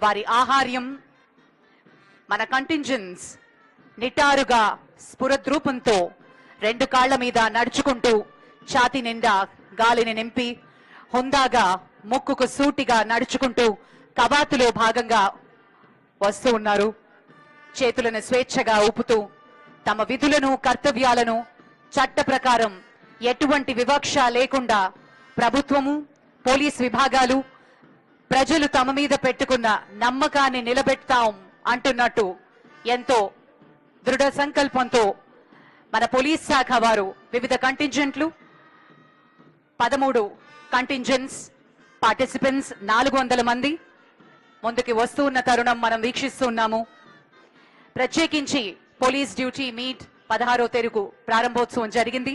వారి ఆహార్యం మన కంటింజెన్స్ నిటారుగా స్ఫురద్రూపంతో రెండు కాళ్ల మీద నడుచుకుంటూ ఛాతి నిండా గాలిని నింపి హుందాగా ముక్కుకు సూటిగా నడుచుకుంటూ కవాతులో భాగంగా వస్తూ ఉన్నారు. చేతులను స్వేచ్ఛగా ఊపుతూ తమ విధులను కర్తవ్యాలను చట్ట ప్రకారం ఎటువంటి వివక్ష లేకుండా ప్రభుత్వము పోలీస్ విభాగాలు ప్రజలు తమ మీద పెట్టుకున్న నమ్మకాన్ని నిలబెడతాం అంటున్నట్టు ఎంతో దృఢ సంకల్పంతో మన పోలీస్ శాఖ వారు వివిధ కంటింజెంట్లు 13 కంటింజెంట్స్ పార్టిసిపెంట్స్ 400 మంది ముందుకి వస్తూ ఉన్న తరుణం మనం వీక్షిస్తూ ఉన్నాము. ప్రత్యేకించి పోలీస్ డ్యూటీ మీట్ 16వ తేదీకు ప్రారంభోత్సవం జరిగింది.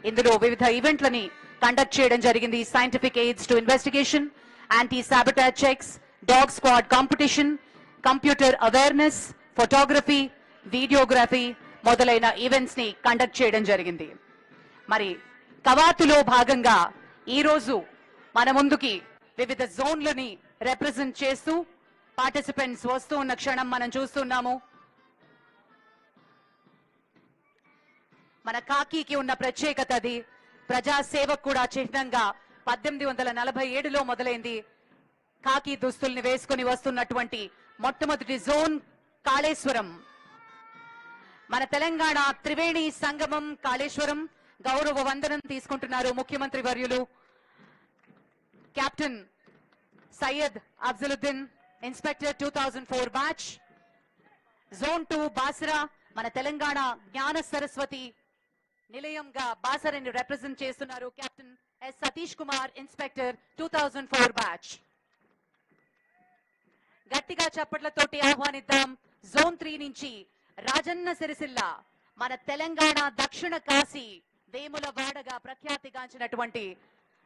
ఇందులో వివిధ ఈవెంట్లని కండక్ట్ చేయడం జరిగింది. Scientific aids to investigation, anti sabotage checks, dog squad competition, computer awareness, photography, videography మొదలైన ఈవెంట్స్ ని కండక్ట్ చేయడం జరిగింది. మరి కవాతులో భాగంగా ఈ రోజు మన ముందుకి వివిధ జోన్లని రిప్రజెంట్ చేస్తూ పార్టిసిపెంట్స్ వస్తూ ఉన్న క్షణం మనం చూస్తున్నాము. మన కాకీకి ఉన్న ప్రత్యేకత అది. ప్రజాసేవకు కూడా చిహ్నంగా 1847లో మొదలైంది. కాకి దుస్తుల్ని వేసుకుని వస్తున్నటువంటి మొట్టమొదటి జోన్ కాళేశ్వరం. మన తెలంగాణ త్రివేణి సంగమం కాళేశ్వరం. గౌరవ వందనం తీసుకుంటున్నారు ముఖ్యమంత్రి వర్యులు captain Syed Afzaluddin, inspector 2004 batch. Zone 2 Basara. మన తెలంగాణ జ్ఞాన సరస్వతి నిలయంగా బాసరని రిప్రజెంట్ చేస్తున్నారు captain S Satish Kumar, inspector 2004 batch. గట్టిగా చప్పట్లతోటి ఆహ్వానిద్దాం. జోన్ 3 నుంచి రాజన్న సిరిసిల్ల, మన తెలంగాణ దక్షిణ కాశీ వేములవాడగా ప్రఖ్యాతిగాంచినటువంటి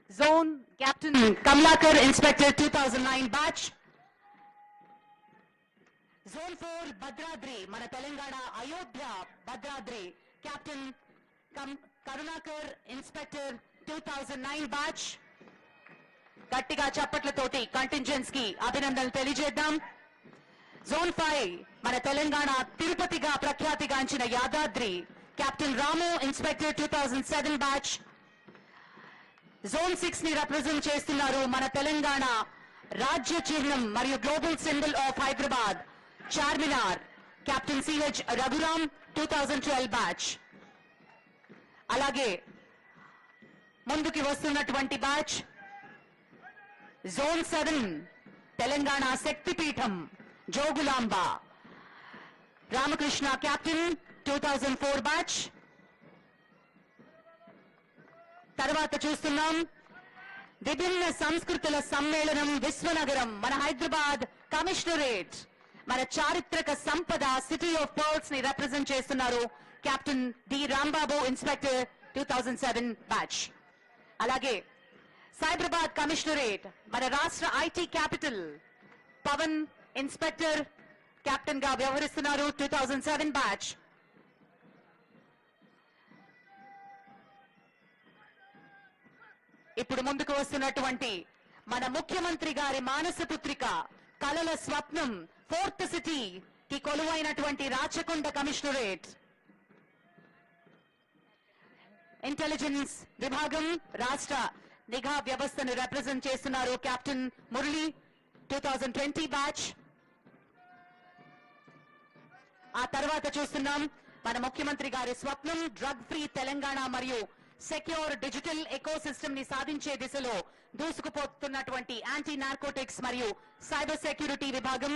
zone captain Kamalakar, inspector 2009 batch. Zone 4 Bhadradri, మన Telangana Ayodhya Bhadradri, captain Karunakar, inspector 2009 batch. గట్టిగా చప్పట్లతోటి కంటింజెంట్స్ కి అభినందనలు తెలియజేద్దాం. జోన్ 5 మన తెలంగాణ తిరుపతిగా ప్రఖ్యాతిగాంచిన Yadadri, captain Ramu, inspector 2007 batch. Zone 6 ని రిప్రజెంట్ చేస్తున్నారు మన తెలంగాణ రాజ్య చిహ్నం మరియు global symbol of Hyderabad Charminar, captain CH Raghuram, 2012 batch. అలాగే ముందుకి వస్తున్నటువంటి బ్యాచ్ జోన్ 7 తెలంగాణ శక్తిపీఠం జోగులాంబ, రామకృష్ణ, కెప్టెన్ 2004 బ్యాచ్. తర్వాత చూస్తున్నాం విభిన్న సంస్కృతుల సమ్మేళనం విశ్వనగరం, మన హైదరాబాద్ కమిషనరేట్, మన చారిత్రక సంపద సిటీ ఆఫ్ పర్ల్స్ ని రిప్రజెంట్ చేస్తున్నారు captain D Rambabu, inspector 2007 batch. అలాగే సైబరాబాద్ కమిషనరేట్, మన రాష్ట్ర IT capital, Pavan, inspector captain గా వ్యవహరిస్తున్నారు 2007 బ్యాచ్. ఇప్పుడు ముందుకు వస్తున్నటువంటి మన ముఖ్యమంత్రి గారి మానస పుత్రిక, కలల స్వప్నం, 4th సిటీ కి కొలువైనటువంటి రాచకొండ కమిషనరేట్. ఇంటెలిజెన్స్ విభాగం, రాష్ట్ర నిఘా వ్యవస్థను రిప్రజెంట్ చేస్తున్నారు కెప్టెన్ మురళి, 2020 బ్యాచ్. ఆ తర్వాత చూస్తున్నాం మన ముఖ్యమంత్రి గారి స్వప్నం, డ్రగ్ ఫ్రీ తెలంగాణ మరియు సెక్యూర్ డిజిటల్ ఎకో సిస్టమ్ ని సాధించే దిశలో దూసుకుపోతున్నటువంటి యాంటీ నార్కోటిక్స్ మరియు సైబర్ సెక్యూరిటీ విభాగం,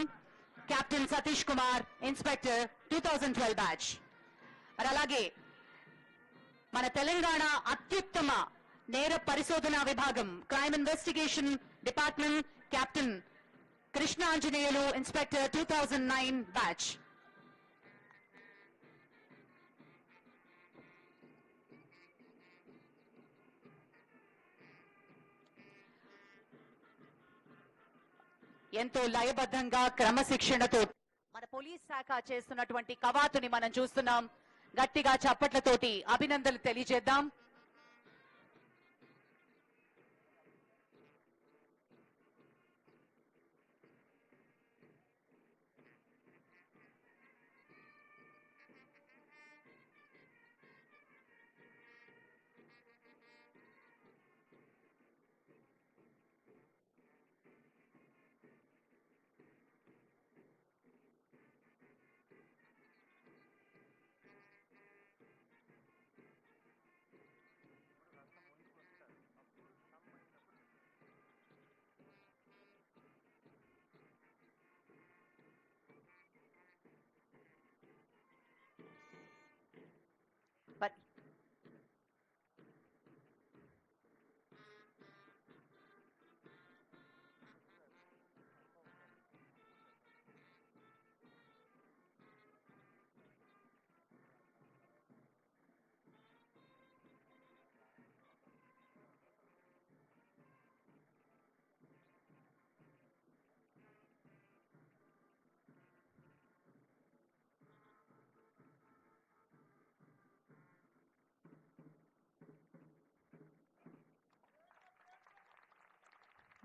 captain Satish Kumar, inspector 2012 batch. మరి అలాగే మన తెలంగాణ అత్యుత్తమ నేర పరిశోధన విభాగం, crime investigation department, captain Krishna Anjaneyulu, inspector 2009 batch. ఎంతో లయబద్ధంగా క్రమశిక్షణతో మన పోలీస్ శాఖ చేస్తున్నటువంటి కవాతుని మనం చూస్తున్నాం. గట్టిగా చప్పట్లతోటి అభినందనలు తెలియజేద్దాం.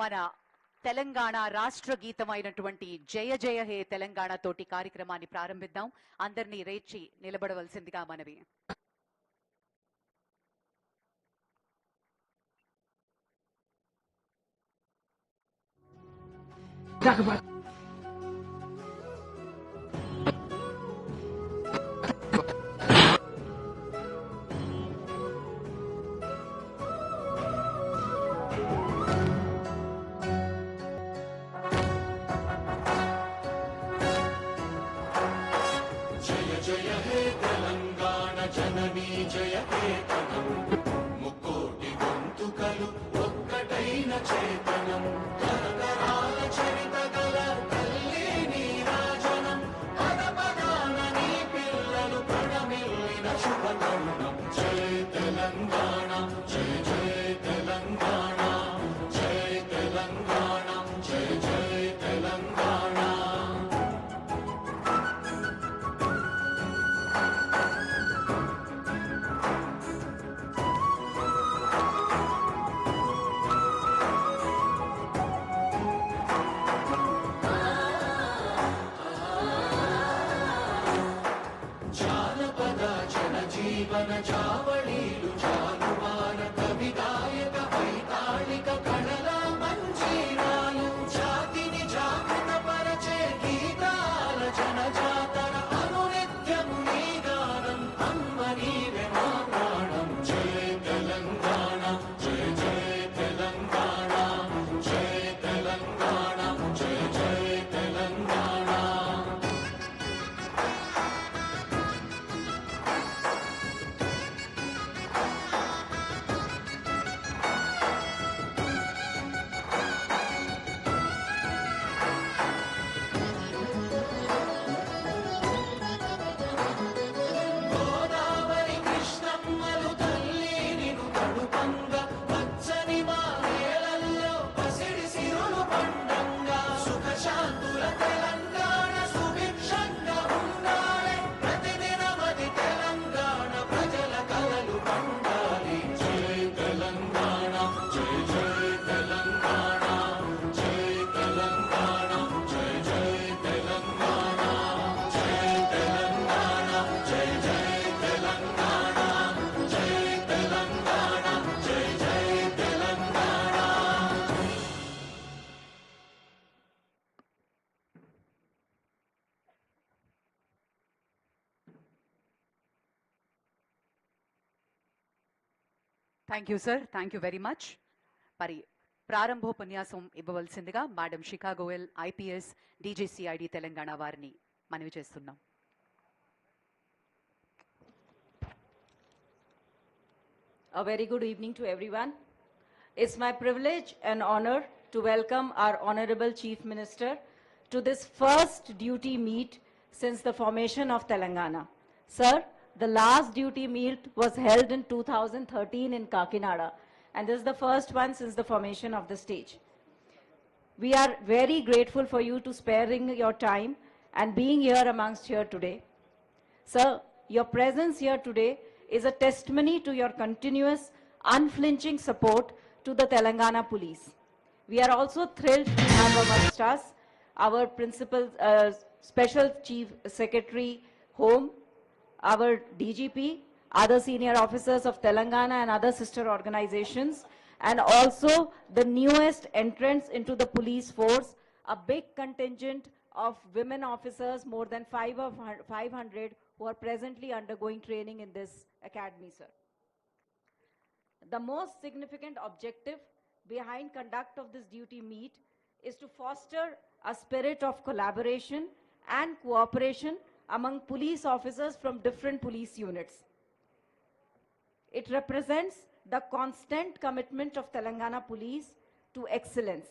మన తెలంగాణ రాష్ట్ర గీతమైనటువంటి జయ జయ హే తెలంగాణ తోటి కార్యక్రమాన్ని ప్రారంభిద్దాం. అందరినీ రేచి నిలబడవలసిందిగా మనవి. జయ హే తెలంగాణ జననీ జయ కేతనం ముక్కోటి గొంతుకలు ఒక్కటైన చేతనం తరతరాల చరిత గల తల్లి నీరాజనం పద పదాన నీ పిల్లలు ప్రణమిల్లిన శుభతరుణం జయ తెలంగాణ జయ జయ తెలంగాణ జయ తెలంగాణ జయ జయ తెలంగాణ. జీవన చావళీలు జానువార కవి గాయక వైతాళిక కళల మంజీరాలు జాతిని జాగృత పరచే గీతాల జనజాతర అనునిత్యము నీ గానం అమ్మ నీవే మా ప్రాణం జయ తెలంగాణ జయ జయ తెలంగాణ జయ తెలంగాణ జయ జయ Telangana. Thank you sir, thank you very much. మరి ప్రారంభోపన్యాసం ఇవ్వవలసిందిగా madam Shikha Goyal IPS DG CID Telangana వారిని మనవి చేస్తున్నాం. A very good evening to everyone. It's my privilege and honor to welcome our Honorable Chief Minister to this first duty meet since the formation of Telangana. Sir, the last duty meet was held in 2013 in Kakinada, and this is the first one since the formation of the stage. We are very grateful for you to sparing your time and being here amongst here today. Sir, your presence here today is a testimony to your continuous, unflinching support to the Telangana Police. We are also thrilled to have amongst us our Principal Special Chief Secretary Home, our DGP, other senior officers of Telangana and other sister organizations, and also the newest entrants into the police force, a big contingent of women officers, more than 500 who are presently undergoing training in this academy, sir. The most significant objective behind conduct of this duty meet is to foster a spirit of collaboration and cooperation among police officers from different police units. It represents the constant commitment of Telangana Police to excellence.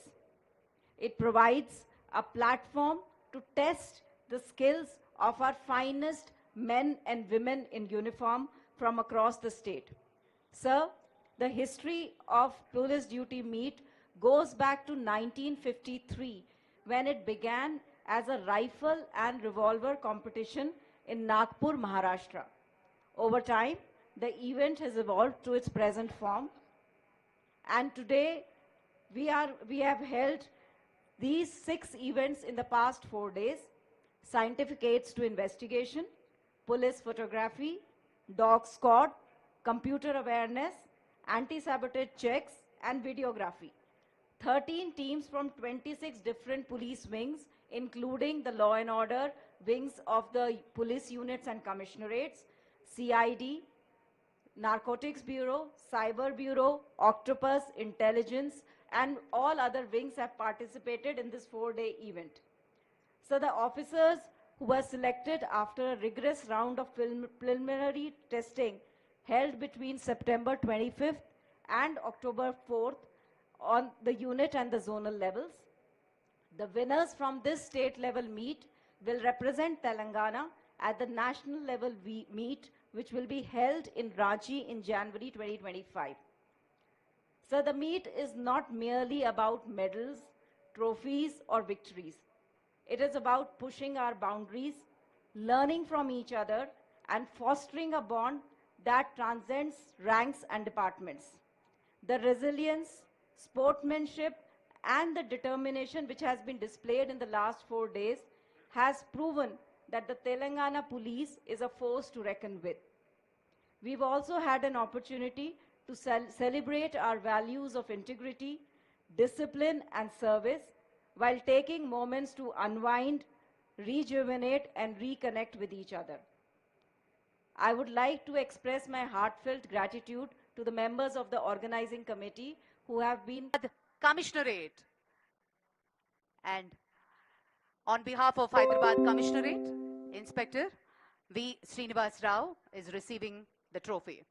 It provides a platform to test the skills of our finest men and women in uniform from across the state. Sir, the history of police duty meet goes back to 1953 when it began as a rifle and revolver competition in Nagpur, Maharashtra. Over time, the event has evolved to its present form, and today We have held these 6 events in the past 4 days: scientific aids to investigation, police photography, dog squad, computer awareness, anti-sabotage checks, and videography. 13 teams from 26 different police wings, including the law and order wings of the police units and commissionerates, CID, Narcotics Bureau, Cyber Bureau, Octopus, Intelligence, and all other wings have participated in this 4-day event. So the officers who were selected after a rigorous round of preliminary testing held between September 25th and October 4th on the unit and the zonal levels. The winners from this state level meet will represent Telangana at the national level meet, which will be held in Ranchi in January 2025. So the meet is not merely about medals, trophies, or victories. It is about pushing our boundaries, learning from each other, and fostering a bond that transcends ranks and departments. The resilience, sportsmanship, and the determination which has been displayed in the last 4 days has proven that the Telangana police is a force to reckon with. We've also had an opportunity to celebrate our values of integrity, discipline, and service while taking moments to unwind, rejuvenate, and reconnect with each other. I would like to express my heartfelt gratitude to the members of the organizing committee who have been Commissionerate. And on behalf of Hyderabad Commissionerate, Inspector V. Srinivas Rao is receiving the trophy.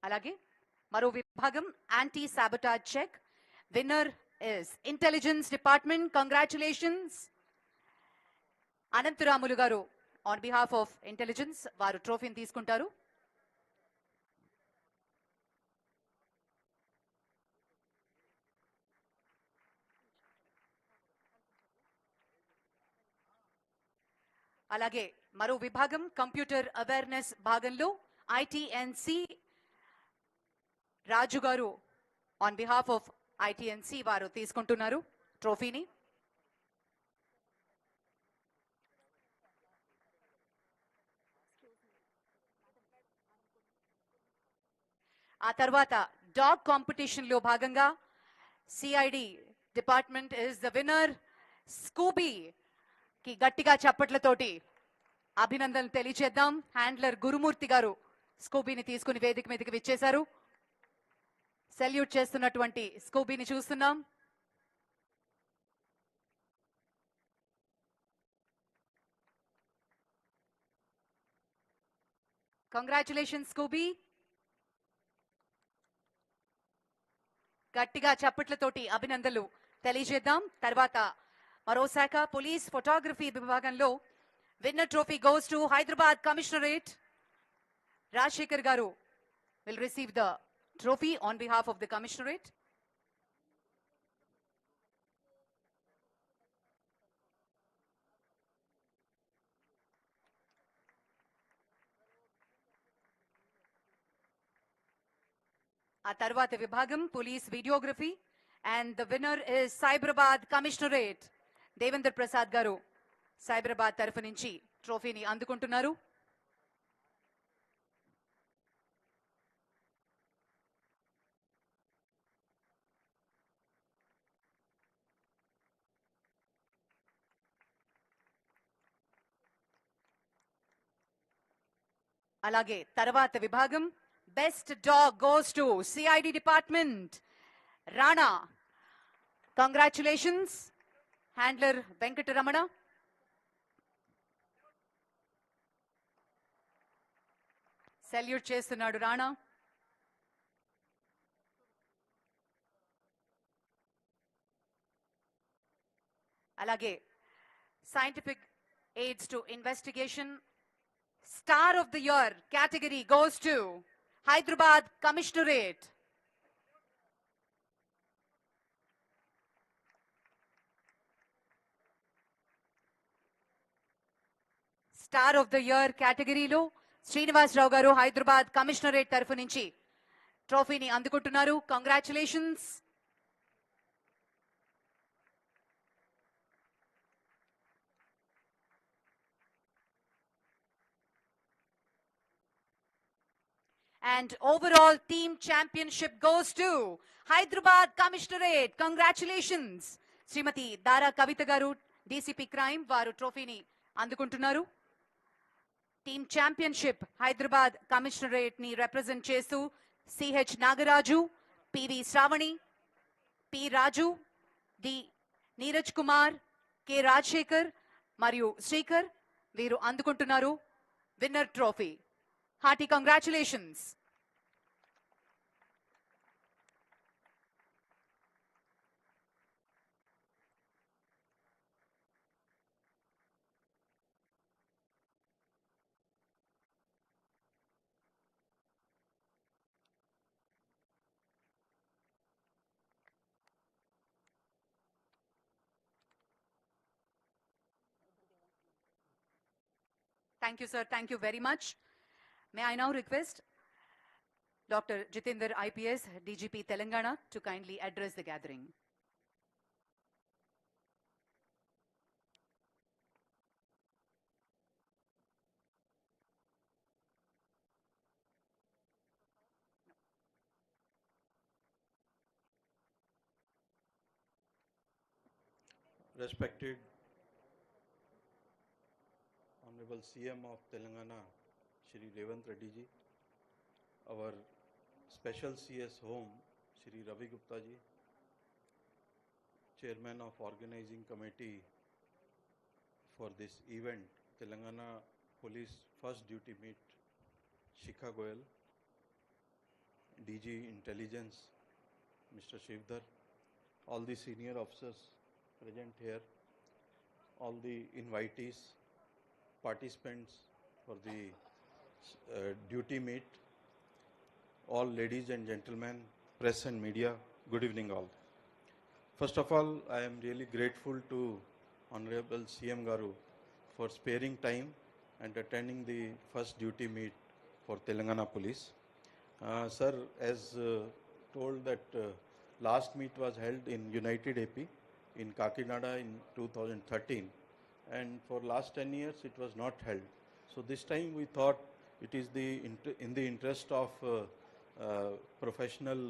అలాగే మరో విభాగం anti sabotage check. Winner is intelligence department. Congratulations. Anantharamulu గారు on behalf of intelligence వారు ట్రోఫీని తీసుకుంటారు. అలాగే మరో విభాగం computer awareness భాగంలో ఐటీఎన్సి రాజు గారు ఆన్ బిహాఫ్ ఆఫ్ ఐటీఎన్సి వారు తీసుకుంటున్నారు ట్రోఫీని. ఆ తర్వాత డాగ్ కాంపిటీషన్ లో భాగంగా CID department is the winner. Scooby కి గట్టిగా చప్పట్లతోటి అభినందనలు తెలియజేద్దాం. హ్యాండ్లర్ గురుమూర్తి గారు స్కూబీని తీసుకుని వేదిక మీదకి విచ్చేశారు. సెల్యూట్ చేస్తున్నటువంటి స్కూబీని చూస్తున్నాం. Congratulations Scooby. గట్టిగా చప్పట్లతోటి అభినందనలు తెలియజేద్దాం. తర్వాత మరో శాఖ పోలీస్ ఫోటోగ్రఫీ విభాగంలో winner trophy goes to Hyderabad commissionerate. Rajasekhar గారు will receive the trophy on behalf of the commissionerate. ఆ తర్వాత విభాగం police videography and the winner is Cyberabad Commissionerate. Devendra Prasad గారు సైబరాబాద్ తరఫు నుంచి ట్రోఫీని అందుకుంటున్నారు. అలాగే తర్వాత విభాగం best dog goes to CID department Rana. Congratulations handler Venkataramana. Salute చేస్తున్నాడు రాణా. అలాగే scientific aids to investigation Star of the Year category goes to Hyderabad Commissionerate. Star of the year కేటగిరీలో శ్రీనివాసరావు గారు హైదరాబాద్ కమిషనరేట్ తరఫు నుంచి ట్రోఫీని అందుకుంటున్నారు. Congratulations. And overall team championship goes to Hyderabad Commissionerate. Congratulations. Srimati Dara Kavita garu DCP Crime varu trophyni అందుకుంటున్నారు. Team championship Hyderabad commissionerate ని represent చేస్తూ CH Nagaraju, PV Shravani, P Raju, D Neeraj Kumar, K Rajasekhar మరియు శ్రీకర్ వీరు అందుకుంటున్నారు winner trophy. Hearty congratulations. Thank you, sir. Thank you very much. May I now request Dr. Jitendra IPS, DGP Telangana, to kindly address the gathering. Respected Honorable CM of Telangana, Shri Revant Reddy ji, our Special CS Home, Shri Ravi Gupta ji, Chairman of Organizing Committee for this event, Telangana Police First Duty Meet, Shikha Goyal, DG Intelligence, Mr. Shivdar, all the senior officers present here, all the invitees, participants for the duty meet, all ladies and gentlemen, press and media, good evening all. First of all, I am really grateful to Honorable CM Garu for sparing time and attending the first duty meet for Telangana Police. Sir, as told that last meet was held in United AP in Kakinada in 2013, and for last 10 years it was not held. So this time we thought it is in the interest of professional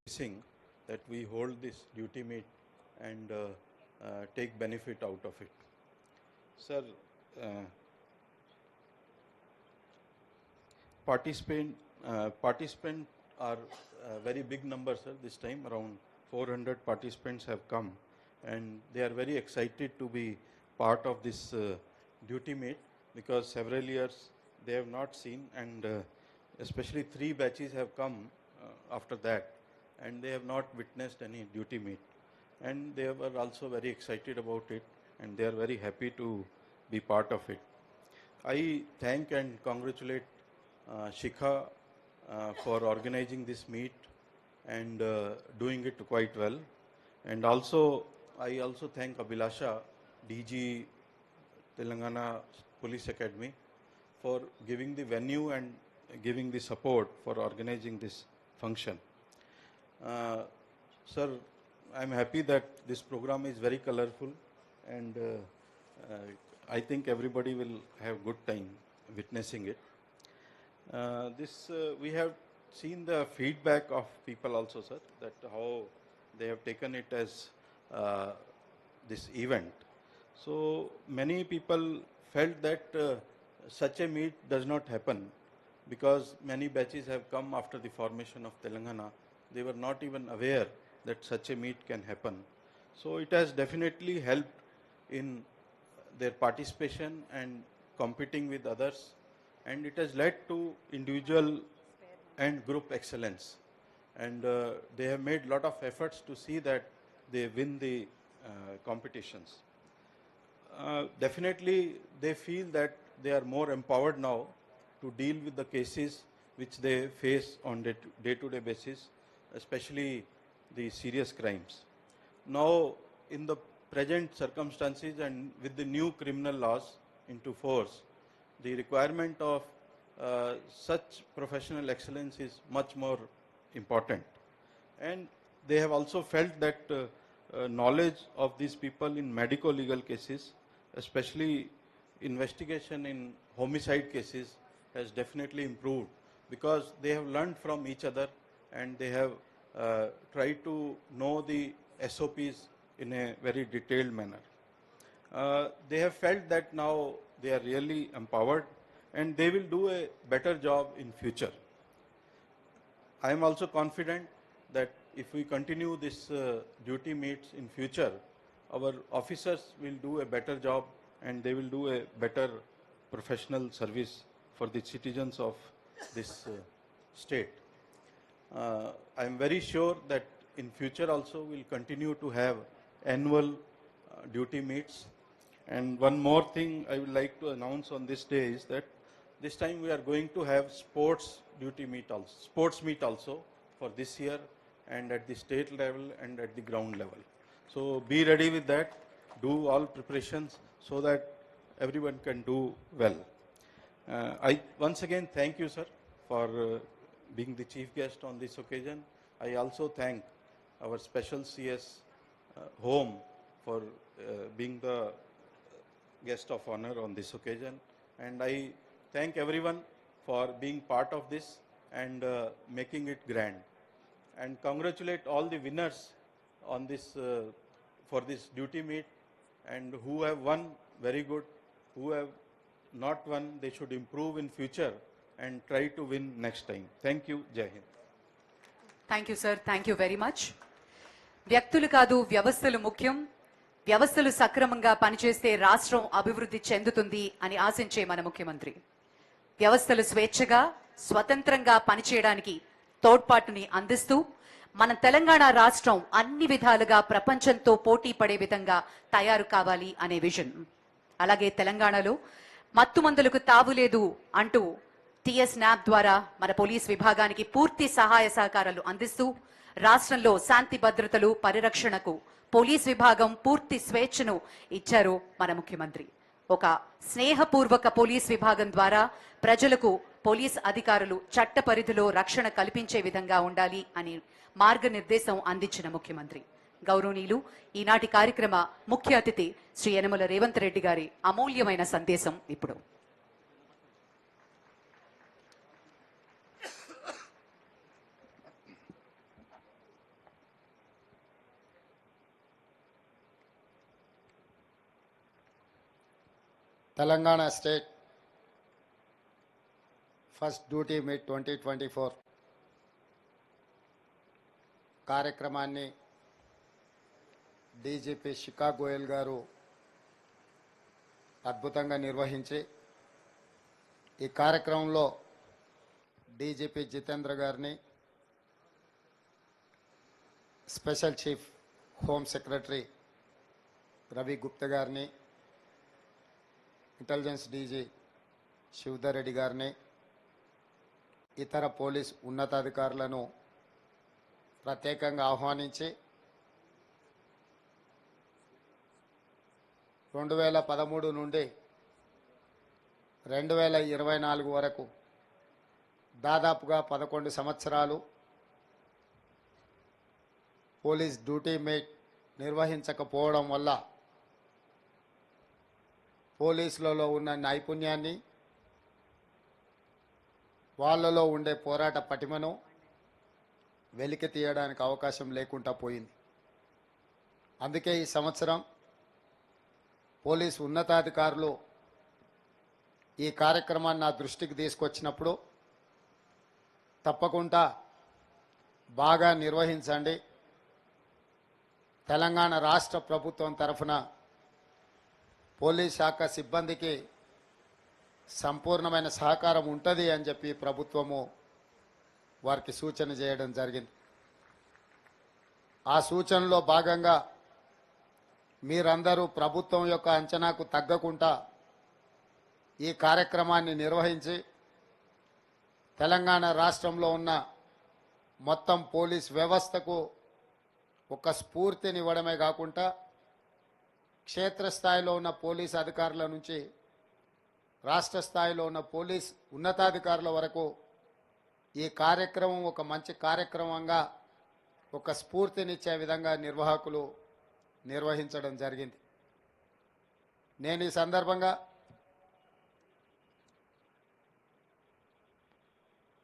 policing that we hold this duty meet and take benefit out of it. Sir, participant are very big numbers, sir. This time around 400 participants have come, and they are very excited to be part of this duty meet because several years they have not seen, and especially 3 batches have come after that, and they have not witnessed any duty meet, and they were also very excited about it, and they are very happy to be part of it. I thank and congratulate Shikha for organizing this meet and doing it quite well, and also I also thank Abhilasha, DG Telangana Police Academy, for giving the venue and giving the support for organizing this function. Sir, I am happy that this program is very colorful, and I think everybody will have good time witnessing it. We have seen the feedback of people also, sir, that how they have taken it as this event. So many people felt that such a meet does not happen because many batches have come after the formation of Telangana. They were not even aware that such a meet can happen. So it has definitely helped in their participation and competing with others, and it has led to individual and group excellence. And they have made lot of efforts to see that they win the competitions. Definitely they feel that they are more empowered now to deal with the cases which they face on day-to-day basis, especially the serious crimes. Now, in the present circumstances and with the new criminal laws into force, the requirement of such professional excellence is much more important. And they have also felt that knowledge of these people in medico-legal cases, especially investigation in homicide cases, has definitely improved because they have learned from each other and they have tried to know the SOPs in a very detailed manner. They have felt that now they are really empowered and they will do a better job in future. I am also confident that if we continue this duty meets in future, our officers will do a better job and they will do a better professional service for the citizens of this state. I am very sure that in future also we will continue to have annual duty meets. And one more thing I would like to announce on this day is that this time we are going to have sports meet also for this year, and at the state level and at the ground level. So be ready with that, do all preparations so that everyone can do well. I once again thank you, sir, for being the chief guest on this occasion. I also thank our special CS home for being the guest of honor on this occasion. And I thank everyone for being part of this and making it grand. And congratulate all the winners on this for this duty meet, and who have won, very good. Who have not won, they should improve in future and try to win next time. Thank you. Jai Hind. Thank you sir, thank you very much. వ్యక్తులు కాదు వ్యవస్థలు ముఖ్యం, వ్యవస్థలు సక్రమంగా పనిచేస్తే రాష్ట్రం అభివృద్ధి చెందుతుంది అని ఆశించే మన ముఖ్యమంత్రి వ్యవస్థలు స్వేచ్ఛగా స్వతంత్రంగా పనిచేయడానికి తోడ్పాటుని అందిస్తూ మన తెలంగాణ రాష్ట్రం అన్ని విధాలుగా ప్రపంచంతో పోటీ పడే విధంగా తయారు కావాలి అనే విజన్. అలాగే తెలంగాణలో మత్తుమందులకు తావులేదు అంటూ టిఎస్ న్యాప్ ద్వారా మన పోలీస్ విభాగానికి పూర్తి సహాయ సహకారాలు అందిస్తూ రాష్ట్రంలో శాంతి భద్రతలు పరిరక్షణకు పోలీస్ విభాగం పూర్తి స్వేచ్ఛను ఇచ్చారు మన ముఖ్యమంత్రి. ఒక స్నేహపూర్వక పోలీస్ విభాగం ద్వారా ప్రజలకు పోలీస్ అధికారులు చట్ట పరిధిలో రక్షణ కల్పించే విధంగా ఉండాలి అని మార్గనిర్దేశం అందించిన ముఖ్యమంత్రి గౌరవనీయులు ఈనాటి కార్యక్రమ ముఖ్య అతిథి శ్రీ యనమల రేవంత్ రెడ్డి గారి అమూల్యమైన సందేశం ఇప్పుడు. Telangana State First Duty Meet 2024 కార్యక్రమాన్ని డీజీపీ శిఖా గోయల్ గారు అద్భుతంగా నిర్వహించి ఈ కార్యక్రమంలో డీజీపీ జితేంద్ర గారిని, special chief home secretary Ravi Gupta గారిని, ఇంటెలిజెన్స్ డీజీ శివధర్ రెడ్డి గారిని, ఇతర పోలీస్ ఉన్నతాధికారులను ప్రత్యేకంగా ఆహ్వానించి 2013 నుండి 2024 వరకు దాదాపుగా 11 సంవత్సరాలు పోలీస్ డ్యూటీ మీట్ నిర్వహించకపోవడం వల్ల పోలీసులలో ఉన్న నైపుణ్యాన్ని, వాళ్ళలో ఉండే పోరాట పటిమను వెలికి తీయడానికి అవకాశం లేకుండా పోయింది. అందుకే ఈ సంవత్సరం పోలీసు ఉన్నతాధికారులు ఈ కార్యక్రమాన్ని నా దృష్టికి తీసుకొచ్చినప్పుడు తప్పకుండా బాగా నిర్వహించండి, తెలంగాణ రాష్ట్ర ప్రభుత్వం తరఫున పోలీస్ శాఖ సిబ్బందికి సంపూర్ణమైన సహకారం ఉంటుంది అని చెప్పి ప్రభుత్వము వారికి సూచన చేయడం జరిగింది. ఆ సూచనలో భాగంగా మీరందరూ ప్రభుత్వం యొక్క అంచనాకు తగ్గకుండా ఈ కార్యక్రమాన్ని నిర్వహించి తెలంగాణ రాష్ట్రంలో ఉన్న మొత్తం పోలీస్ వ్యవస్థకు ఒక స్ఫూర్తినివ్వడమే కాకుండా క్షేత్రస్థాయిలో ఉన్న పోలీస్ అధికారుల నుంచి రాష్ట్ర స్థాయిలో ఉన్న పోలీస్ ఉన్నతాధికారుల వరకు ఈ కార్యక్రమం ఒక మంచి కార్యక్రమంగా ఒక స్ఫూర్తినిచ్చే విధంగా నిర్వాహకులు నిర్వహించడం జరిగింది. నేను ఈ సందర్భంగా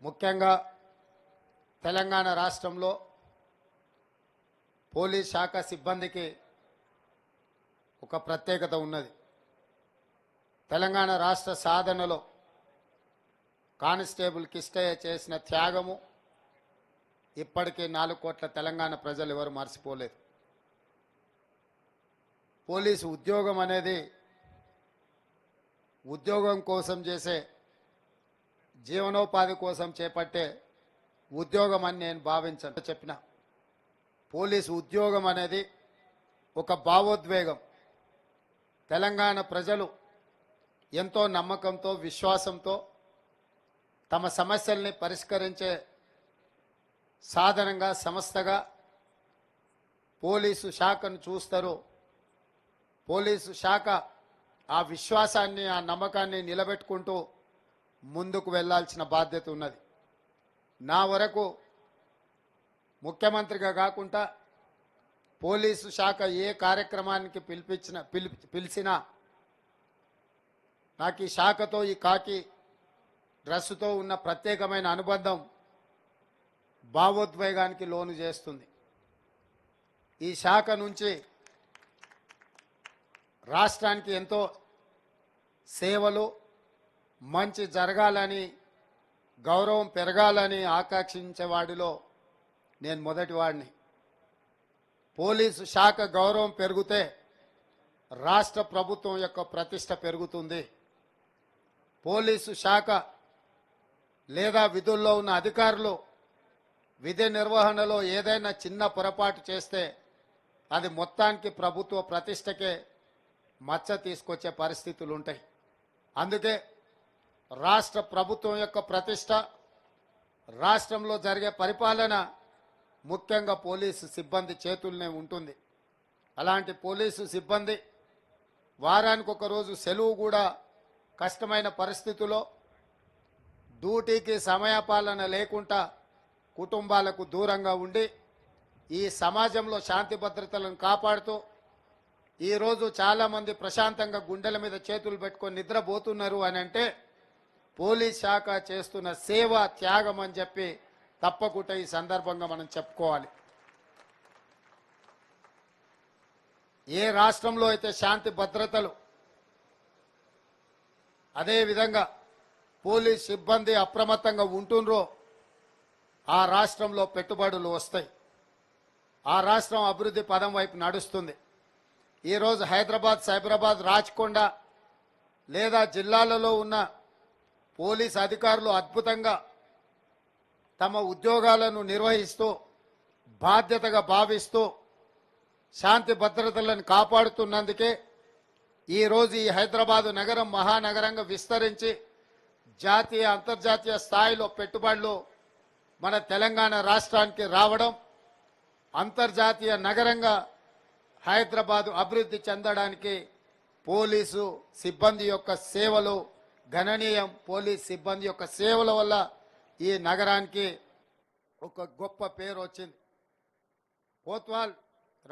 ముఖ్యంగా తెలంగాణ రాష్ట్రంలో పోలీస్ శాఖ సిబ్బందికి ఒక ప్రత్యేకత ఉన్నది. తెలంగాణ రాష్ట్ర సాధనలో కానిస్టేబుల్ కిష్టయ్య చేసిన త్యాగము ఇప్పటికీ 4 కోట్ల తెలంగాణ ప్రజలు ఎవరు మర్చిపోలేదు. పోలీసు ఉద్యోగం అనేది ఉద్యోగం కోసం చేసే జీవనోపాధి కోసం చేపట్టే ఉద్యోగం అని నేను భావించను. చెప్పిన పోలీసు ఉద్యోగం అనేది ఒక భావోద్వేగం. తెలంగాణ ప్రజలు ఎంతో నమ్మకంతో విశ్వాసంతో తమ సమస్యల్ని పరిష్కరించే సాధనంగా సంస్థగా పోలీసు శాఖను చూస్తారు. పోలీసు శాఖ ఆ విశ్వాసాన్ని ఆ నమ్మకాన్ని నిలబెట్టుకుంటూ ముందుకు వెళ్లాల్సిన బాధ్యత ఉన్నది. నా వరకు ముఖ్యమంత్రిగా కాకుండా పోలీసు శాఖ ఏ కార్యక్రమానికి పిలిచినా నాకు ఈ శాఖతో ఈ కాకి డ్రెస్సుతో ఉన్న ప్రత్యేకమైన అనుబంధం భావోద్వేగానికి లోను చేస్తుంది. ఈ శాఖ నుంచి రాష్ట్రానికి ఎంతో సేవలు మంచి జరగాలని గౌరవం పెరగాలని ఆకాంక్షించేవాడిలో నేను మొదటివాడిని. పోలీసు శాఖ గౌరవం పెరిగితే రాష్ట్ర ప్రభుత్వం యొక్క ప్రతిష్ట పెరుగుతుంది. పోలీసు శాఖ లేదా విధుల్లో ఉన్న అధికారులు విధి నిర్వహణలో ఏదైనా చిన్న పొరపాటు చేస్తే అది మొత్తానికి ప్రభుత్వ ప్రతిష్టకే మచ్చ తీసుకొచ్చే పరిస్థితులు ఉంటాయి. అందుకే రాష్ట్ర ప్రభుత్వం యొక్క ప్రతిష్ట, రాష్ట్రంలో జరిగే పరిపాలన ముఖ్యంగా పోలీసు సిబ్బంది చేతుల్లోనే ఉంటుంది. అలాంటి పోలీసు సిబ్బంది వారానికి ఒక రోజు సెలవు కూడా కష్టమైన పరిస్థితుల్లో డ్యూటీకి సమయపాలన లేకుండా కుటుంబాలకు దూరంగా ఉండి ఈ సమాజంలో శాంతి భద్రతలను కాపాడుతూ ఈరోజు చాలామంది ప్రశాంతంగా గుండెల మీద చేతులు పెట్టుకొని నిద్రపోతున్నారు అని అంటే పోలీస్ శాఖ చేస్తున్న సేవ త్యాగం అని చెప్పి తప్పకుండా ఈ సందర్భంగా మనం చెప్పుకోవాలి. ఏ రాష్ట్రంలో అయితే శాంతి భద్రతలు అదేవిధంగా పోలీస్ సిబ్బంది అప్రమత్తంగా ఉంటుండ్రో ఆ రాష్ట్రంలో పెట్టుబడులు వస్తాయి. ఆ రాష్ట్రం అభివృద్ధి పదం వైపు నడుస్తుంది. ఈరోజు హైదరాబాద్, సైబరాబాద్, రాచకొండ లేదా జిల్లాలలో ఉన్న పోలీస్ అధికారులు అద్భుతంగా తమ ఉద్యోగాలను నిర్వహిస్తూ బాధ్యతగా భావిస్తూ శాంతి భద్రతలను కాపాడుతున్నందుకే ఈరోజు ఈ హైదరాబాదు నగరం మహానగరంగా విస్తరించి జాతీయ అంతర్జాతీయ స్థాయిలో పెట్టుబడులు మన తెలంగాణ రాష్ట్రానికి రావడం, అంతర్జాతీయ నగరంగా హైదరాబాదు అభివృద్ధి చెందడానికి పోలీసు సిబ్బంది యొక్క సేవలు గణనీయం. పోలీస్ సిబ్బంది యొక్క సేవల వల్ల ఈ నగరానికి ఒక గొప్ప పేరు వచ్చింది. కోత్వాల్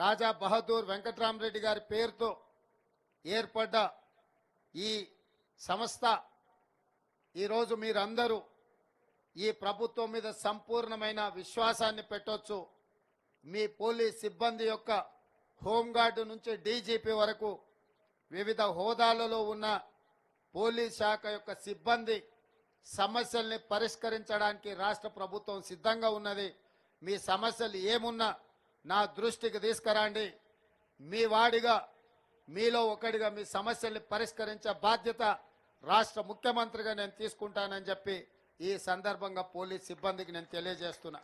రాజా బహదూర్ వెంకట్రామరెడ్డి గారి పేరుతో ఏర్పడ్డ ఈ సంస్థ ఈరోజు మీరందరూ ఈ ప్రభుత్వం మీద సంపూర్ణమైన విశ్వాసాన్ని పెట్టొచ్చు. మీ పోలీస్ సిబ్బంది యొక్క హోంగార్డు నుంచి డీజీపీ వరకు వివిధ హోదాలలో ఉన్న పోలీస్ శాఖ యొక్క సిబ్బంది సమస్యల్ని పరిష్కరించడానికి రాష్ట్ర ప్రభుత్వం సిద్ధంగా ఉన్నది. మీ సమస్యలు ఏమున్నా నా దృష్టికి తీసుకురండి. మీ వాడిగా, మీలో ఒకడిగా మీ సమస్యల్ని పరిష్కరించే బాధ్యత రాష్ట్ర ముఖ్యమంత్రిగా నేను తీసుకుంటానని చెప్పి ఈ సందర్భంగా పోలీస్ సిబ్బందికి నేను తెలియజేస్తున్నా.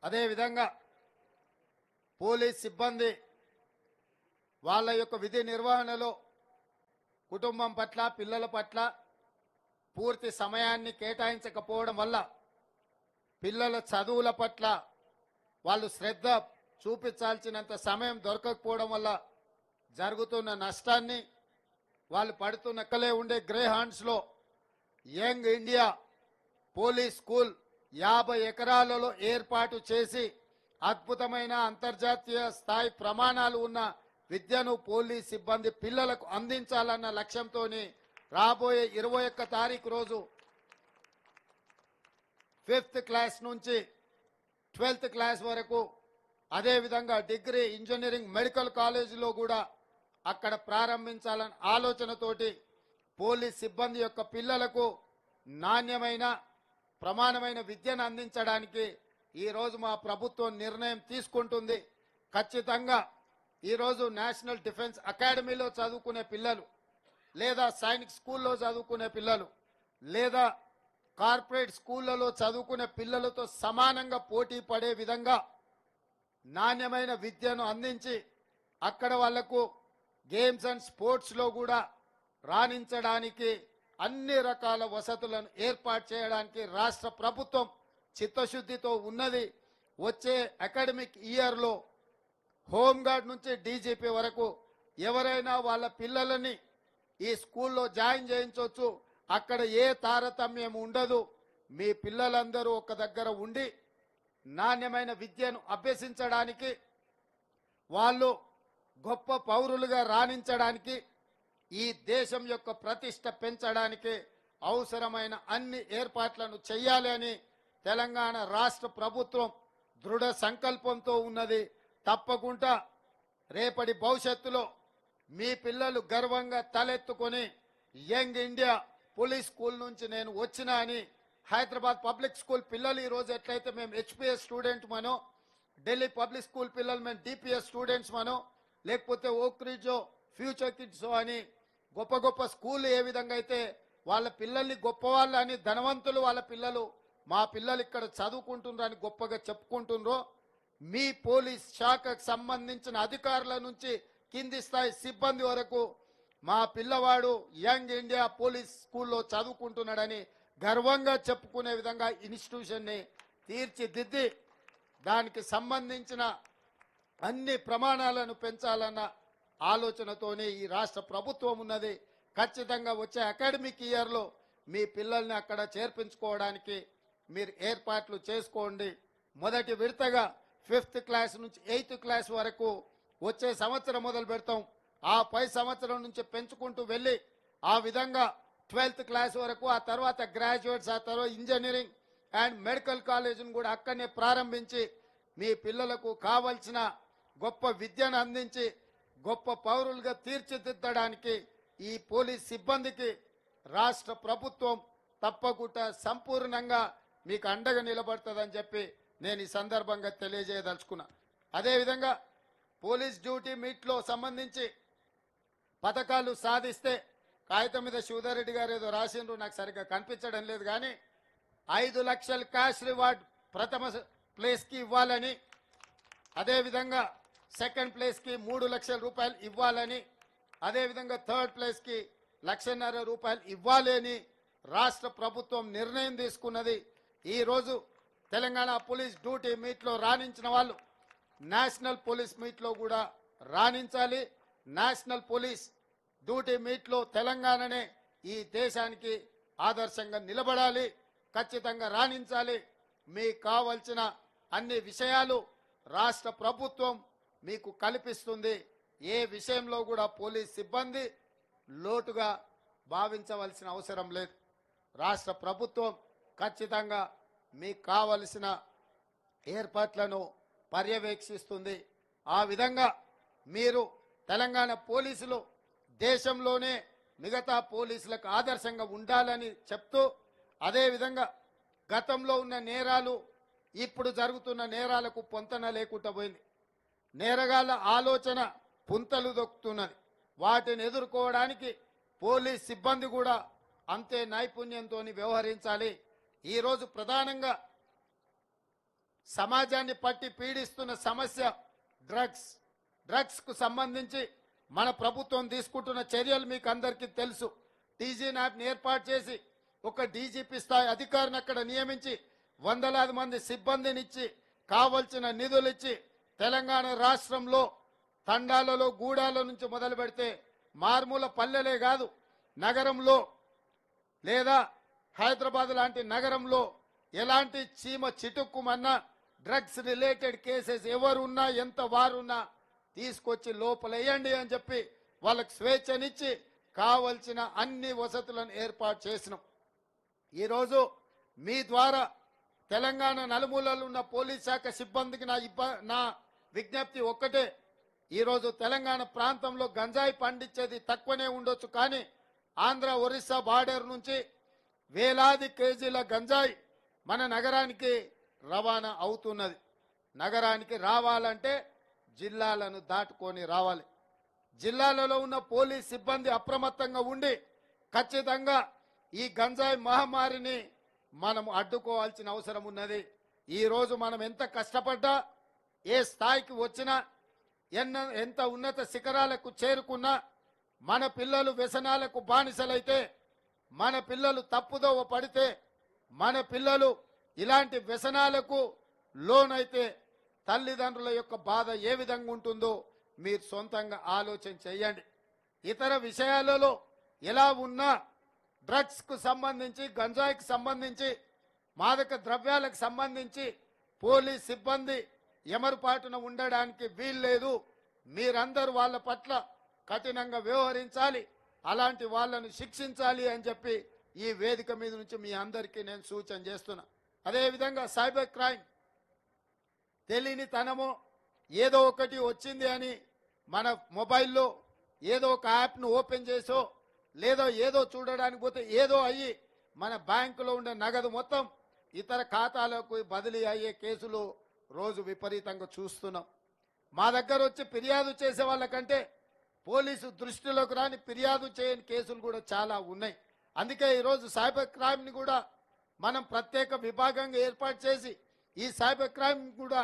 అదేవిధంగా పోలీస్ సిబ్బంది వాళ్ళ యొక్క విధి నిర్వహణలో కుటుంబం పట్ల, పిల్లల పట్ల పూర్తి సమయాన్ని కేటాయించకపోవడం వల్ల పిల్లల చదువుల పట్ల వాళ్ళు శ్రద్ధ చూపించాల్సినంత సమయం దొరకకపోవడం వల్ల జరుగుతున్న నష్టాన్ని, వాళ్ళు పడుతున్న కలే ఉండే గ్రే హ్యాండ్స్లో యంగ్ ఇండియా పోలీస్ స్కూల్ 50 ఎకరాలలో ఏర్పాటు చేసి అద్భుతమైన అంతర్జాతీయ స్థాయి ప్రమాణాలు ఉన్న విద్యను పోలీస్ సిబ్బంది పిల్లలకు అందించాలన్న లక్ష్యంతో రాబోయే 21 తారీఖు రోజు 5th క్లాస్ నుంచి 12th క్లాస్ వరకు, అదేవిధంగా డిగ్రీ, ఇంజనీరింగ్, మెడికల్ కాలేజీలో కూడా అక్కడ ప్రారంభించాలని ఆలోచనతోటి పోలీస్ సిబ్బంది యొక్క పిల్లలకు నాణ్యమైన ప్రమాణమైన విద్యను అందించడానికి ఈరోజు మా ప్రభుత్వం నిర్ణయం తీసుకుంటుంది. ఖచ్చితంగా ఈరోజు నేషనల్ డిఫెన్స్ అకాడమీలో చదువుకునే పిల్లలు, లేదా సైనిక్ స్కూల్లో చదువుకునే పిల్లలు, లేదా కార్పొరేట్ స్కూళ్ళలో చదువుకునే పిల్లలతో సమానంగా పోటీ పడే విధంగా నాణ్యమైన విద్యను అందించి అక్కడ వాళ్లకు గేమ్స్ అండ్ స్పోర్ట్స్లో కూడా రాణించడానికి అన్ని రకాల వసతులను ఏర్పాటు చేయడానికి రాష్ట్ర ప్రభుత్వం చిత్తశుద్ధితో ఉన్నది. వచ్చే అకాడమిక్ ఇయర్లో హోంగార్డ్ నుంచి డీజీపీ వరకు ఎవరైనా వాళ్ళ పిల్లలని ఈ స్కూల్లో జాయిన్ చేయించవచ్చు. అక్కడ ఏ తారతమ్యం ఉండదు. మీ పిల్లలందరూ ఒక దగ్గర ఉండి నాణ్యమైన విద్యను అభ్యసించడానికి, వాళ్ళు గొప్ప పౌరులుగా రాణించడానికి, ఈ దేశం యొక్క ప్రతిష్ట పెంచడానికి అవసరమైన అన్ని ఏర్పాట్లను చేయాలి అని తెలంగాణ రాష్ట్ర ప్రభుత్వం దృఢ సంకల్పంతో ఉన్నది. తప్పకుండా రేపటి భవిష్యత్తులో మీ పిల్లలు గర్వంగా తలెత్తుకొని యంగ్ ఇండియా పోలీస్ స్కూల్ నుంచి నేను వచ్చినా అని, హైదరాబాద్ పబ్లిక్ స్కూల్ పిల్లలు ఈరోజు ఎట్లయితే మేము హెచ్పిఎస్ స్టూడెంట్ మనో, ఢిల్లీ పబ్లిక్ స్కూల్ పిల్లలు మేము డిపిఎస్ స్టూడెంట్స్ మనో, లేకపోతే ఓక్రిజో, ఫ్యూచర్ కిడ్స్ అని గొప్ప గొప్ప స్కూల్ ఏ విధంగా అయితే వాళ్ళ పిల్లల్ని గొప్పవాళ్ళు అని, ధనవంతులు వాళ్ళ పిల్లలు, మా పిల్లలు ఇక్కడ చదువుకుంటున్నారని గొప్పగా చెప్పుకుంటున్నారో, మీ పోలీస్ శాఖకు సంబంధించిన అధికారుల నుంచి కింది స్థాయి సిబ్బంది వరకు మా పిల్లవాడు యంగ్ ఇండియా పోలీస్ స్కూల్లో చదువుకుంటున్నాడని గర్వంగా చెప్పుకునే విధంగా ఇన్స్టిట్యూషన్ని తీర్చిదిద్ది దానికి సంబంధించిన అన్ని ప్రమాణాలను పెంచాలన్న ఆలోచనతోనే ఈ రాష్ట్ర ప్రభుత్వం ఉన్నది. ఖచ్చితంగా వచ్చే అకాడమిక్ ఇయర్లో మీ పిల్లల్ని అక్కడ చేర్పించుకోవడానికి మీరు ఏర్పాట్లు చేసుకోండి. మొదటి విడతగా 5th క్లాస్ నుంచి 8th క్లాస్ వరకు వచ్చే సంవత్సరం మొదలు పెడతాం. ఆ పై సంవత్సరం నుంచి పెంచుకుంటూ వెళ్ళి ఆ విధంగా 12th క్లాస్ వరకు, ఆ తర్వాత గ్రాడ్యుయేట్స్, ఆ తర్వాత ఇంజనీరింగ్ అండ్ మెడికల్ కాలేజీని కూడా అక్కడనే ప్రారంభించి మీ పిల్లలకు కావలసిన గొప్ప విద్యను అందించి గొప్ప పౌరులుగా తీర్చిదిద్దడానికి ఈ పోలీస్ సిబ్బందికి రాష్ట్ర ప్రభుత్వం తప్పకుండా సంపూర్ణంగా మీకు అండగా నిలబడుతుందని చెప్పి నేను ఈ సందర్భంగా తెలియజేయదలుచుకున్నా. అదేవిధంగా పోలీస్ డ్యూటీ మీట్లో సంబంధించి పథకాలు సాధిస్తే, కాగితం మీద శివధర్ రెడ్డి గారు ఏదో రాసిండ్రు, నాకు సరిగ్గా కనిపించడం లేదు, కానీ 5 లక్షల క్యాష్ రివార్డ్ ప్రథమ ప్లేస్కి ఇవ్వాలని, అదేవిధంగా సెకండ్ ప్లేస్కి 3 లక్షల రూపాయలు ఇవ్వాలని, అదేవిధంగా థర్డ్ ప్లేస్కి 1,50,000 రూపాయలు ఇవ్వాలి అని రాష్ట్ర ప్రభుత్వం నిర్ణయం తీసుకున్నది. ఈరోజు తెలంగాణ పోలీస్ డ్యూటీ మీట్లో రాణించిన వాళ్ళు నేషనల్ పోలీస్ మీట్లో కూడా రాణించాలి. నేషనల్ పోలీస్ డ్యూటీ మీట్లో తెలంగాణనే ఈ దేశానికి ఆదర్శంగా నిలబడాలి. ఖచ్చితంగా రాణించాలి. మీకు కావలసిన అన్ని విషయాలు రాష్ట్ర ప్రభుత్వం మీకు కల్పిస్తుంది. ఏ విషయంలో కూడా పోలీస్ సిబ్బంది లోటుగా భావించవలసిన అవసరం లేదు. రాష్ట్ర ప్రభుత్వం ఖచ్చితంగా మీకు కావలసిన ఏర్పాట్లను పర్యవేక్షిస్తుంది. ఆ విధంగా మీరు తెలంగాణ పోలీసులు దేశంలోనే మిగతా పోలీసులకు ఆదర్శంగా ఉండాలని చెప్తూ, అదేవిధంగా గతంలో ఉన్న నేరాలు ఇప్పుడు జరుగుతున్న నేరాలకు పొంతన లేకుండా పోయింది. నేరగాళ్ల ఆలోచన పుంతలు దొక్కుతున్నది. వాటిని ఎదుర్కోవడానికి పోలీస్ సిబ్బంది కూడా అంతే నైపుణ్యంతో వ్యవహరించాలి. ఈరోజు ప్రధానంగా సమాజాన్ని పట్టి పీడిస్తున్న సమస్య డ్రగ్స్కు సంబంధించి మన ప్రభుత్వం తీసుకుంటున్న చర్యలు మీకు అందరికీ తెలుసు. టీజీ న్యాప్ని ఏర్పాటు చేసి ఒక డీజీపీ స్థాయి అధికారిని అక్కడ నియమించి వందలాది మంది సిబ్బందినిచ్చి కావలసిన నిధులు ఇచ్చి తెలంగాణ రాష్ట్రంలో తండాలలో గూడాల నుంచి మొదలు పెడితే మారుమూల పల్లెలే కాదు, నగరంలో లేదా హైదరాబాద్ లాంటి నగరంలో ఎలాంటి చీమ చిటుక్కుమన్నా డ్రగ్స్ రిలేటెడ్ కేసెస్ ఎవరున్నా ఎంత వారున్నా తీసుకొచ్చి లోపలేయండి అని చెప్పి వాళ్ళకి స్వేచ్ఛనిచ్చి కావలసిన అన్ని వసతులను ఏర్పాటు చేసినాం. ఈరోజు మీ ద్వారా తెలంగాణ నలుమూలలు ఉన్న పోలీస్ శాఖ సిబ్బందికి నా విజ్ఞప్తి ఒక్కటే. ఈరోజు తెలంగాణ ప్రాంతంలో గంజాయి పండించేది తక్కువనే ఉండొచ్చు, కానీ ఆంధ్ర ఒరిస్సా బార్డర్ నుంచి వేలాది కేజీల గంజాయి మన నగరానికి రవాణా అవుతున్నది. నగరానికి రావాలంటే జిల్లాలను దాటుకొని రావాలి. జిల్లాలలో ఉన్న పోలీస్ సిబ్బంది అప్రమత్తంగా ఉండి ఖచ్చితంగా ఈ గంజాయి మహమ్మారిని మనం అడ్డుకోవాల్సిన అవసరం ఉన్నది. ఈరోజు మనం ఎంత కష్టపడ్డా, ఏ స్థాయికి వచ్చినా, ఎంత ఉన్నత శిఖరాలకు చేరుకున్నా, మన పిల్లలు వ్యసనాలకు బానిసలైతే, మన పిల్లలు తప్పుదోవ పడితే, మన పిల్లలు ఇలాంటి వ్యసనాలకు లోనైతే తల్లిదండ్రుల యొక్క బాధ ఏ విధంగా ఉంటుందో మీరు సొంతంగా ఆలోచన చేయండి. ఇతర విషయాలలో ఎలా ఉన్నా డ్రగ్స్కు సంబంధించి, గంజాయికి సంబంధించి, మాదక ద్రవ్యాలకు సంబంధించి పోలీస్ సిబ్బంది ఎమరుపాటున ఉండడానికి వీల్లేదు. మీరందరూ వాళ్ళ పట్ల కఠినంగా వ్యవహరించాలి, అలాంటి వాళ్ళను శిక్షించాలి అని చెప్పి ఈ వేదిక మీద నుంచి మీ అందరికీ నేను సూచన చేస్తున్నా. అదేవిధంగా సైబర్ క్రైమ్, తెలియని తనమో ఏదో ఒకటి వచ్చింది అని మన మొబైల్లో ఏదో ఒక యాప్ను ఓపెన్ చేసో లేదో ఏదో చూడడానికి పోతే ఏదో అయ్యి మన బ్యాంకులో ఉండే నగదు మొత్తం ఇతర ఖాతాలకు బదిలీ అయ్యే కేసులు రోజు విపరీతంగా చూస్తున్నాం. మా దగ్గర వచ్చి ఫిర్యాదు చేసే వాళ్ళకంటే పోలీసు దృష్టిలోకి రాని ఫిర్యాదు చేయని కేసులు కూడా చాలా ఉన్నాయి. అందుకే ఈరోజు సైబర్ క్రైమ్ని కూడా మనం ప్రత్యేక విభాగంగా ఏర్పాటు చేసి ఈ సైబర్ క్రైమ్ కూడా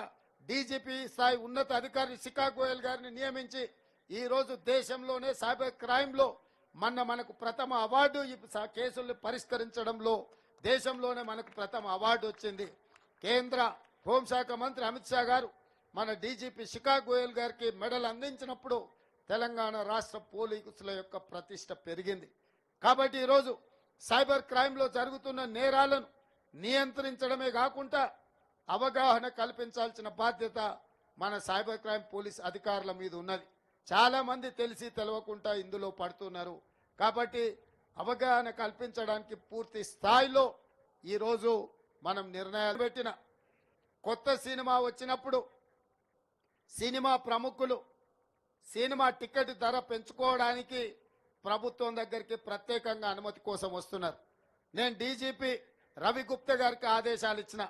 డీజీపీ స్థాయి ఉన్నత అధికారి శిఖా గోయల్ గారిని నియమించి ఈరోజు దేశంలోనే సైబర్ క్రైమ్లో మనకు ప్రథమ అవార్డు, ఈ కేసుల్ని పరిష్కరించడంలో దేశంలోనే మనకు ప్రథమ అవార్డు వచ్చింది. కేంద్ర హోంశాఖ మంత్రి అమిత్ షా గారు మన డీజీపీ శిఖా గోయల్ గారికి మెడల్ అందించినప్పుడు తెలంగాణ రాష్ట్ర పోలీసుల యొక్క ప్రతిష్ట పెరిగింది. కాబట్టి ఈరోజు సైబర్ క్రైమ్లో జరుగుతున్న నేరాలను నియంత్రించడమే కాకుండా అవగాహన కల్పించాల్సిన బాధ్యత మన సైబర్ క్రైమ్ పోలీస్ అధికారుల మీద ఉన్నది. చాలా మంది తెలిసి తెలవకుండా ఇందులో పడుతున్నారు. కాబట్టి అవగాహన కల్పించడానికి పూర్తి స్థాయిలో ఈరోజు మనం నిర్ణయాలు పెట్టిన. కొత్త సినిమా వచ్చినప్పుడు సినిమా ప్రముఖులు సినిమా టికెట్ ధర పెంచుకోవడానికి ప్రభుత్వం దగ్గరికి ప్రత్యేకంగా అనుమతి కోసం వస్తున్నారు. నేను డీజీపీ రవి గుప్తా గారికి ఆదేశాలు ఇచ్చిన.